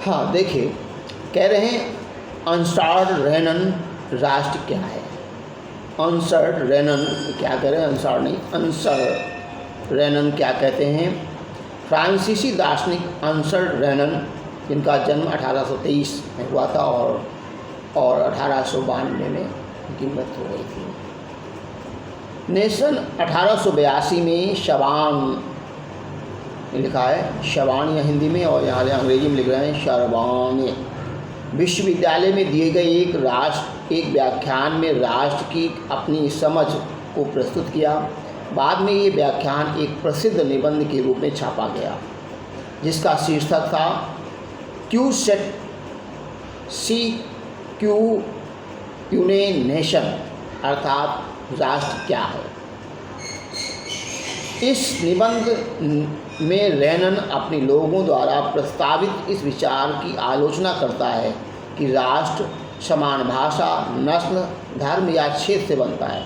हाँ देखिए, कह रहे हैं अंसार्ड रेनन राष्ट्र क्या है। अंसार्ड रेनन क्या कह रहे हैं, अंसार नहीं, अंसार्ड रेनन क्या कहते हैं। फ्रांसीसी दार्शनिक अंसार्ड रेनन, जिनका जन्म 1823 में हुआ था और 1892 में उनकी मृत्यु हो गई थी। ने सन 1882 में शबान लिखा है, शबान या हिंदी में, और यहाँ अंग्रेजी में लिख रहे हैं शरबान, विश्वविद्यालय में दिए गए एक व्याख्यान में राष्ट्र की अपनी समझ को प्रस्तुत किया। बाद में ये व्याख्यान एक प्रसिद्ध निबंध के रूप में छापा गया, जिसका शीर्षक था क्यू सेट सी क्यू यूने नेशन, अर्थात राष्ट्र क्या है। इस निबंध में रेनन अपने लोगों द्वारा प्रस्तावित इस विचार की आलोचना करता है कि राष्ट्र समान भाषा, नस्ल, धर्म या क्षेत्र से बनता है।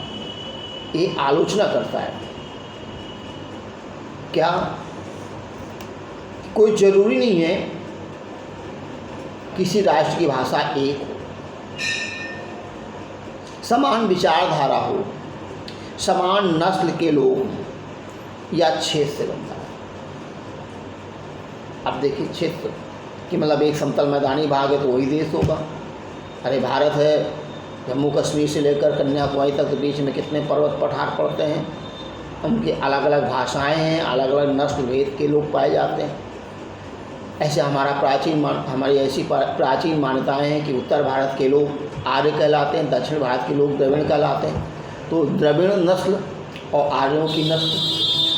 ये आलोचना करता है। क्या कोई ज़रूरी नहीं है किसी राष्ट्र की भाषा एक हो, समान विचारधारा हो, समान नस्ल के लोग या क्षेत्र से बनता है। अब देखिए, क्षेत्र कि मतलब एक समतल मैदानी भाग है तो वही देश होगा। अरे भारत है, जम्मू कश्मीर से लेकर कन्याकुमारी तक, बीच में कितने पर्वत पठार पड़ते हैं, उनकी अलग अलग भाषाएं हैं, अलग अलग नस्ल भेद के लोग पाए जाते हैं। ऐसे हमारी ऐसी प्राचीन मान्यताएं हैं कि उत्तर भारत के लोग आर्य कहलाते हैं, दक्षिण भारत के लोग द्रविड़ कहलाते हैं। तो द्रविड़ नस्ल और आर्यों की नस्ल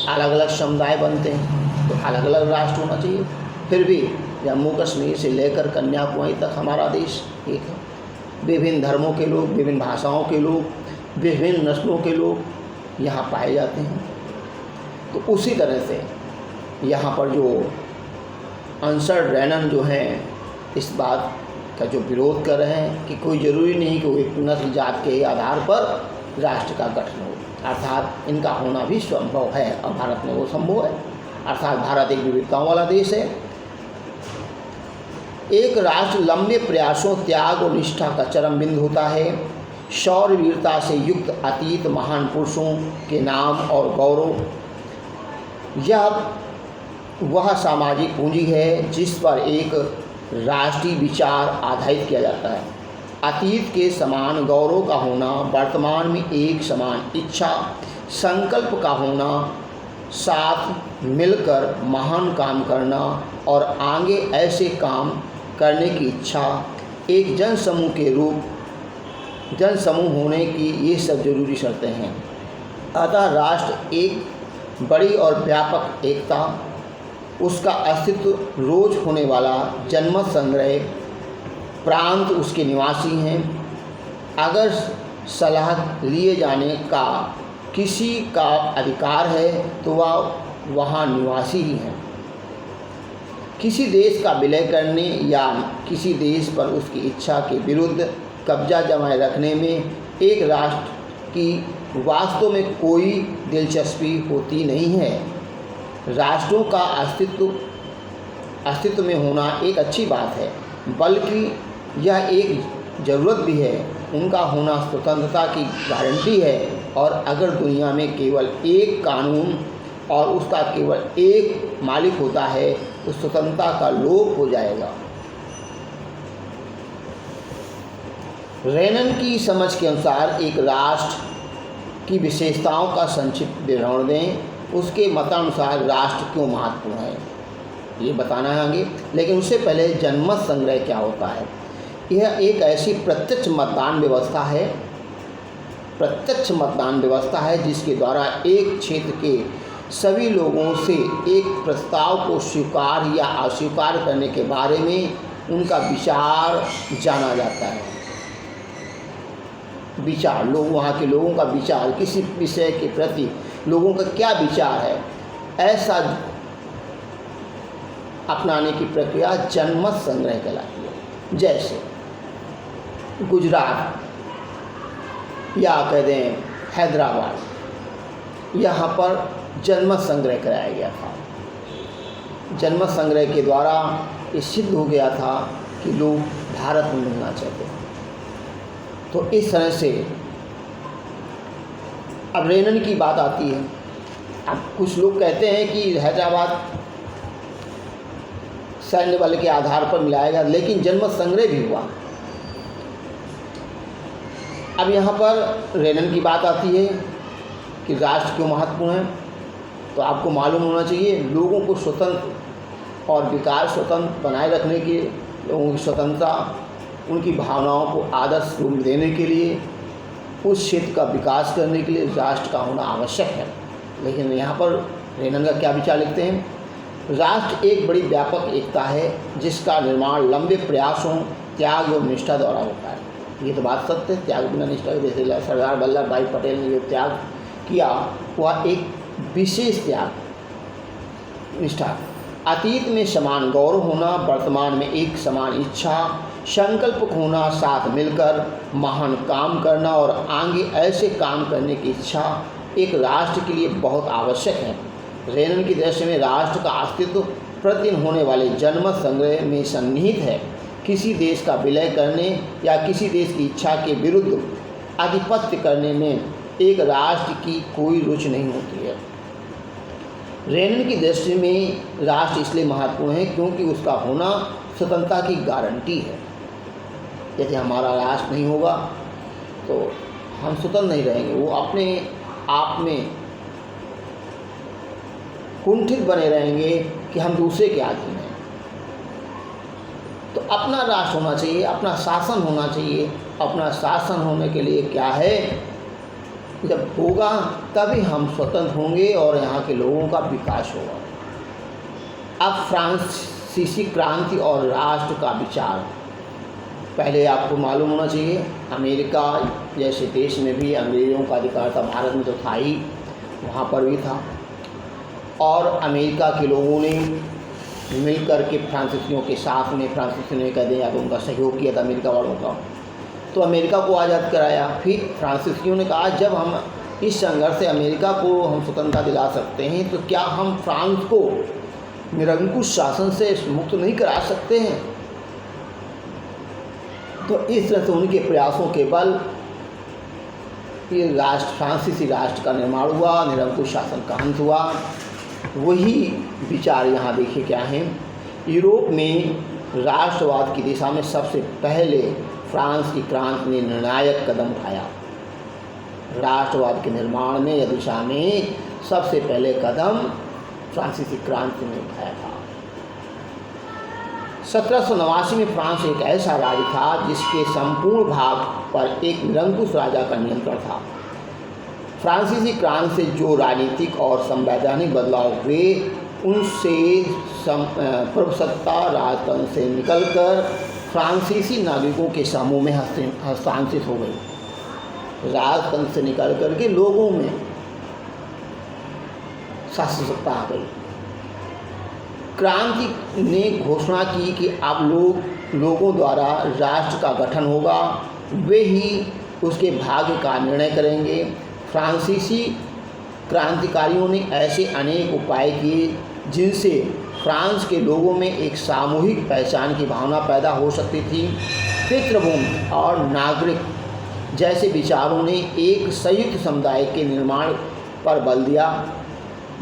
अलग अलग समुदाय बनते हैं, तो अलग अलग राष्ट्र होना चाहिए। फिर भी जम्मू कश्मीर से लेकर कन्याकुमारी तक हमारा देश एक है। विभिन्न धर्मों के लोग, विभिन्न भाषाओं के लोग, विभिन्न नस्लों के लोग यहाँ पाए जाते हैं। तो उसी तरह से यहाँ पर जो अंसार्ड रेनन जो हैं, इस बात का जो विरोध कर रहे हैं कि कोई ज़रूरी नहीं कि वो एक नस्ल जात के आधार पर राष्ट्र का गठन हो, अर्थात इनका होना भी संभव है और भारत में वो संभव है। अर्थात भारत एक विविधताओं वाला देश है। एक राष्ट्र लंबे प्रयासों, त्याग और निष्ठा का चरम बिंदु होता है। शौर्य वीरता से युक्त अतीत महान पुरुषों के नाम और गौरव, यह वह सामाजिक पूंजी है जिस पर एक राष्ट्रीय विचार आधारित किया जाता है। अतीत के समान गौरव का होना, वर्तमान में एक समान इच्छा संकल्प का होना, साथ मिलकर महान काम करना और आगे ऐसे काम करने की इच्छा, एक जनसमूह होने की, ये सब जरूरी शर्तें हैं। अतः राष्ट्र एक बड़ी और व्यापक एकता, उसका अस्तित्व, रोज होने वाला जनमत संग्रह, प्रांत उसके निवासी हैं। अगर सलाह लिए जाने का किसी का अधिकार है तो वह वहाँ निवासी ही हैं। किसी देश का विलय करने या किसी देश पर उसकी इच्छा के विरुद्ध कब्जा जमाए रखने में एक राष्ट्र की वास्तव में कोई दिलचस्पी होती नहीं है। राष्ट्रों का अस्तित्व में होना एक अच्छी बात है, बल्कि यह एक ज़रूरत भी है। उनका होना स्वतंत्रता की गारंटी है, और अगर दुनिया में केवल एक कानून और उसका केवल एक मालिक होता है तो स्वतंत्रता का लोप हो जाएगा। रेनन की समझ के अनुसार एक राष्ट्र की विशेषताओं का संक्षिप्त विवरण दें। उसके मतानुसार राष्ट्र क्यों महत्वपूर्ण है ये बताना है आगे, लेकिन उससे पहले जनमत संग्रह क्या होता है। यह एक ऐसी प्रत्यक्ष मतदान व्यवस्था है जिसके द्वारा एक क्षेत्र के सभी लोगों से एक प्रस्ताव को स्वीकार या अस्वीकार करने के बारे में उनका विचार जाना जाता है। विचार, लोग, वहाँ के लोगों का विचार, किसी विषय के प्रति लोगों का क्या विचार है, ऐसा अपनाने की प्रक्रिया जनमत संग्रह कहलाती है। जैसे गुजरात या कह दें हैदराबाद, यहाँ पर जनमत संग्रह कराया गया था। जनमत संग्रह के द्वारा ये सिद्ध हो गया था कि लोग भारत में मिलना चाहते हैं। तो इस तरह से अब रेनन की बात आती है। अब कुछ लोग कहते हैं कि हैदराबाद सैन्य बल के आधार पर मिलाया गया, लेकिन जनमत संग्रह भी हुआ। अब यहाँ पर रेनन की बात आती है कि राष्ट्र क्यों महत्वपूर्ण है। तो आपको मालूम होना चाहिए, लोगों को स्वतंत्र और विकास स्वतंत्र बनाए रखने के लिए, लोगों की स्वतंत्रता, उनकी भावनाओं को आदर्श रूप देने के लिए, उस क्षेत्र का विकास करने के लिए राष्ट्र का होना आवश्यक है। लेकिन यहाँ पर रेनन का क्या विचार लिखते हैं, राष्ट्र एक बड़ी व्यापक एकता है जिसका निर्माण लंबे प्रयासों, त्याग और निष्ठा द्वारा होता है। ये तो बात सत्य है, त्याग बिना निष्ठा, जैसे सरदार वल्लभ भाई पटेल ने जो त्याग किया वह एक विशेष त्याग निष्ठा। अतीत में समान गौरव होना, वर्तमान में एक समान इच्छा, संकल्प होना, साथ मिलकर महान काम करना और आगे ऐसे काम करने की इच्छा एक राष्ट्र के लिए बहुत आवश्यक है। रेनन की दृष्टि में राष्ट्र का अस्तित्व प्रतिदिन होने वाले जनमत संग्रह में सन्निहित है। किसी देश का विलय करने या किसी देश की इच्छा के विरुद्ध आधिपत्य करने में एक राष्ट्र की कोई रुचि नहीं होती है। रेनन की दृष्टि में राष्ट्र इसलिए महत्वपूर्ण है क्योंकि उसका होना स्वतंत्रता की गारंटी है। यदि हमारा राष्ट्र नहीं होगा तो हम स्वतंत्र नहीं रहेंगे, वो अपने आप में कुंठित बने रहेंगे कि हम दूसरे के अधीन हैं। तो अपना राष्ट्र होना चाहिए, अपना शासन होना चाहिए। अपना शासन होने के लिए क्या है, जब होगा तभी हम स्वतंत्र होंगे और यहाँ के लोगों का विकास होगा। अब फ्रांसीसी क्रांति और राष्ट्र का विचार, पहले आपको मालूम होना चाहिए अमेरिका जैसे देश में भी अंग्रेज़ों का अधिकार था, भारत में तो था ही, वहाँ पर भी था। और अमेरिका के लोगों ने मिल कर के फ्रांसीसियों के साथ में, फ्रांसीसियों ने कह दिया तो उनका सहयोग किया था अमेरिका वालों का, तो अमेरिका को आज़ाद कराया। फिर फ्रांसीसियों ने कहा जब हम इस संघर्ष से अमेरिका को हम स्वतंत्रता दिला सकते हैं तो क्या हम फ्रांस को निरंकुश शासन से मुक्त नहीं करा सकते हैं। तो इस तरह से उनके प्रयासों के बल ये राष्ट्र, फ्रांसीसी राष्ट्र का निर्माण हुआ, निरंकुश शासन का अंत हुआ। वही विचार यहाँ देखिए क्या है, यूरोप में राष्ट्रवाद की दिशा में सबसे पहले फ्रांस की क्रांति ने निर्णायक कदम उठाया। राष्ट्रवाद के निर्माण में या दिशा में सबसे पहले कदम फ्रांसीसी क्रांति ने उठाया था। 1789 में फ्रांस एक ऐसा राज्य था जिसके संपूर्ण भाग पर एक निरंकुश राजा का नियंत्रण था। फ्रांसीसी क्रांति से जो राजनीतिक और संवैधानिक बदलाव हुए उनसे प्रभुसत्ता राजतंत्र से निकलकर फ्रांसीसी नागरिकों के समूह में हस्तांतरित हो गई। राजतंत्र से निकल कर के लोगों में शासन सत्ता आ गई। क्रांति ने घोषणा की कि अब लोगों द्वारा राष्ट्र का गठन होगा, वे ही उसके भाग्य का निर्णय करेंगे। फ्रांसीसी क्रांतिकारियों ने ऐसे अनेक उपाय किए जिनसे फ्रांस के लोगों में एक सामूहिक पहचान की भावना पैदा हो सकती थी। पितृभूमि और नागरिक जैसे विचारों ने एक संयुक्त समुदाय के निर्माण पर बल दिया,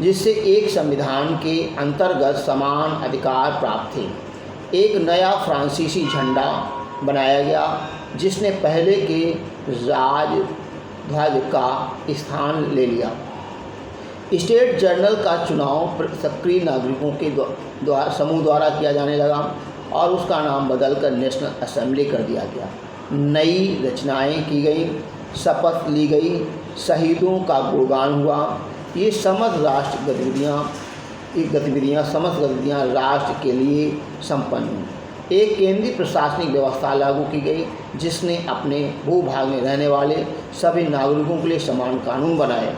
जिससे एक संविधान के अंतर्गत समान अधिकार प्राप्त थे। एक नया फ्रांसीसी झंडा बनाया गया जिसने पहले के राजध्वज का स्थान ले लिया। स्टेट जर्नल का चुनाव सक्रिय नागरिकों के समूह द्वारा किया जाने लगा और उसका नाम बदलकर नेशनल असेंबली कर दिया गया। नई रचनाएं की गई, शपथ ली गई, शहीदों का गुणगान हुआ। ये समस्त गतिविधियां राष्ट्र के लिए संपन्न हुई। एक केंद्रीय प्रशासनिक व्यवस्था लागू की गई जिसने अपने भूभाग में रहने वाले सभी नागरिकों के लिए समान कानून बनाए।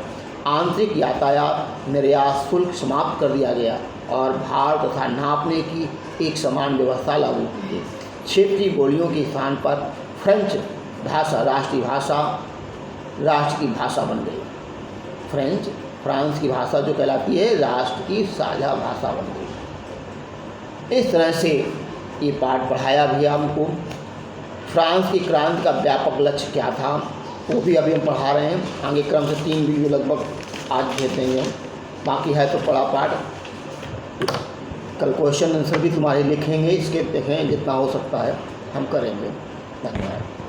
आंतरिक यातायात निर्यात शुल्क समाप्त कर दिया गया और भार तथा नापने की एक समान व्यवस्था लागू की गई। क्षेत्रीय बोलियों के स्थान पर फ्रेंच भाषा राष्ट्र की भाषा बन गई। फ्रांस की भाषा जो कहलाती है राष्ट्र की साझा भाषा बन गई। इस तरह से ये पाठ पढ़ाया भी हमको। फ्रांस की क्रांति का व्यापक लक्ष्य क्या था वो भी अभी हम पढ़ा रहे हैं। आगे क्रम से 3 वीडियो लगभग आज देते हैं। बाकी है तो पढ़ा पाठ, कल क्वेश्चन आंसर भी तुम्हारे लिखेंगे, इसके देखें जितना हो सकता है हम करेंगे। धन्यवाद।